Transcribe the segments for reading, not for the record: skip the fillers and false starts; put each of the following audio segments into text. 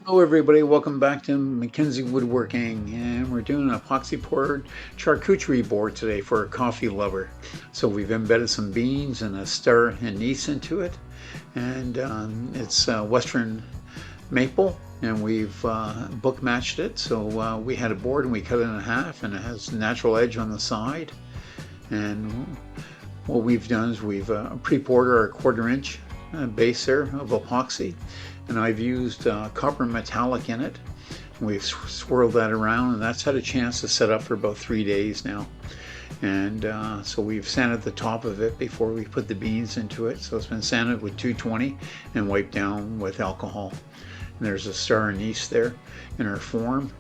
Hello everybody, welcome back to Mackenzie Woodworking, and we're doing an epoxy poured charcuterie board today for a coffee lover. So we've embedded some beans and a star anise into it, and it's Western maple, and we've book matched it. So we had a board and we cut it in half, and it has natural edge on the side. And what we've done is we've pre-poured our 1/4 inch base there of epoxy, and I've used copper metallic in it. We've swirled that around, and that's had a chance to set up for about 3 days now. And so we've sanded the top of it before we put the beans into it. So it's been sanded with 220 and wiped down with alcohol. And there's a star anise there in our form,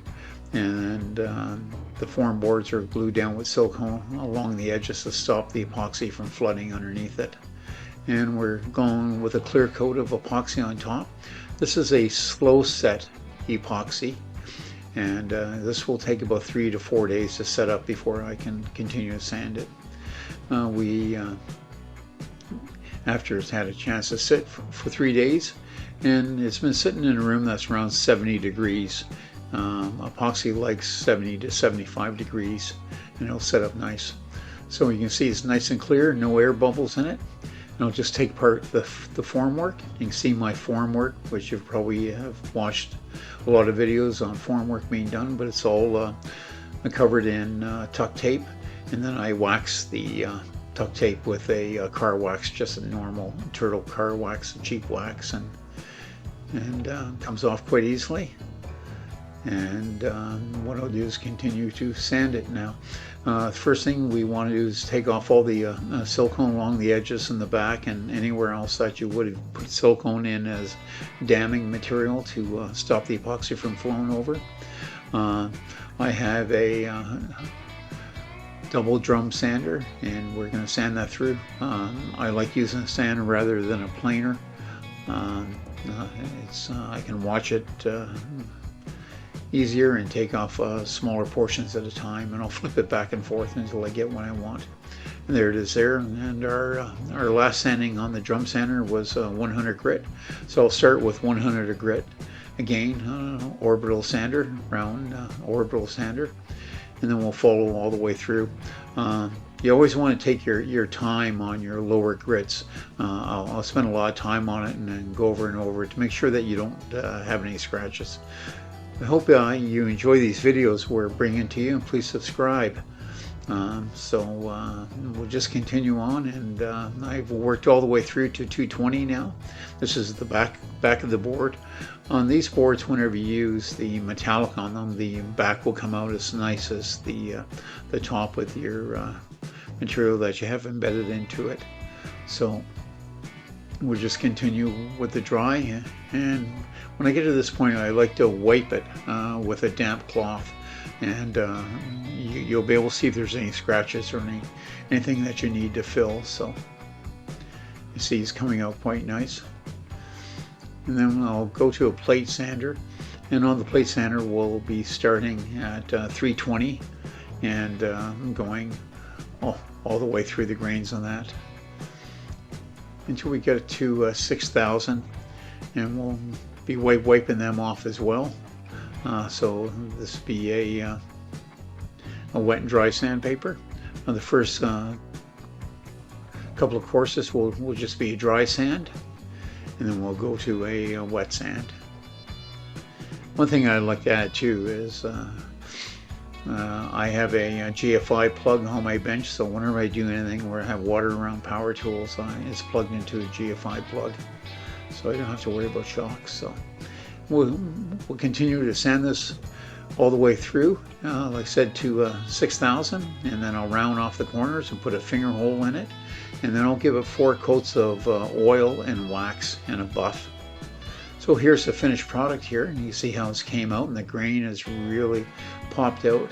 and the form boards are glued down with silicone along the edges to stop the epoxy from flooding underneath it. And we're going with a clear coat of epoxy on top. This is a slow set epoxy, and this will take about 3 to 4 days to set up before I can continue to sand it. After it's had a chance to sit for 3 days, and it's been sitting in a room that's around 70 degrees. Epoxy likes 70 to 75 degrees, and it'll set up nice. So you can see it's nice and clear, no air bubbles in it. And I'll just take apart the formwork. You can see my formwork, which you probably have watched a lot of videos on formwork being done, but it's all covered in tuck tape, and then I wax the tuck tape with a car wax, just a normal turtle car wax, a cheap wax, and comes off quite easily. And what I'll do is continue to sand it now. First thing we want to do is take off all the silicone along the edges and the back, and anywhere else that you would have put silicone in as damming material to stop the epoxy from flowing over. I have a double drum sander, and we're going to sand that through. I like using a sander rather than a planer. I can watch it easier and take off smaller portions at a time, and I'll flip it back and forth until I get what I want. And there it is there. And our last sanding on the drum sander was 100 grit. So I'll start with 100 grit again, orbital sander, round orbital sander, and then we'll follow all the way through. You always want to take your time on your lower grits. I'll spend a lot of time on it and then go over and over to make sure that you don't have any scratches. I hope you enjoy these videos we're bringing to you, and please subscribe. We'll just continue on, and I've worked all the way through to 220 now. This is the back of the board. On these boards, whenever you use the metallic on them, the back will come out as nice as the top with your material that you have embedded into it. So we'll just continue with the dry, and when I get to this point, I like to wipe it with a damp cloth, and you'll be able to see if there's any scratches or anything that you need to fill. So you see it's coming out quite nice. And then I'll go to a plate sander, and on the plate sander we'll be starting at 320 and going all the way through the grains on that until we get it to 6,000, and we'll be wiping them off as well. So this will be a wet and dry sandpaper. The first couple of courses will just be a dry sand, and then we'll go to a wet sand. One thing I'd like to add too is I have a GFI plug on my bench, so whenever I do anything where I have water around power tools, it's plugged into a GFI plug, so I don't have to worry about shocks. So we'll continue to sand this all the way through, like I said, to 6,000, and then I'll round off the corners and put a finger hole in it, and then I'll give it 4 coats of oil and wax and a buff. So here's the finished product here, and you see how it's came out, and the grain has really popped out,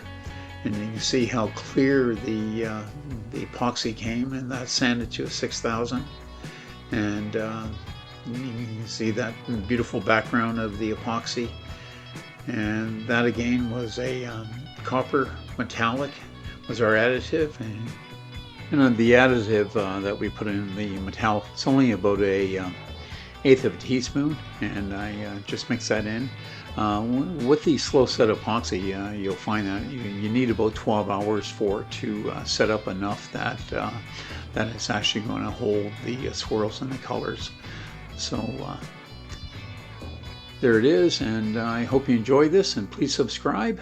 and you can see how clear the epoxy came, and that's sanded to a 6,000, and you can see that beautiful background of the epoxy, and that again was a copper metallic was our additive, and the additive that we put in the metallic, it's only about a 1/8 of a teaspoon, and I just mix that in. With the slow set epoxy, you'll find that you need about 12 hours for it to set up enough that that it's actually going to hold the swirls and the colors. So there it is, and I hope you enjoy this, and please subscribe.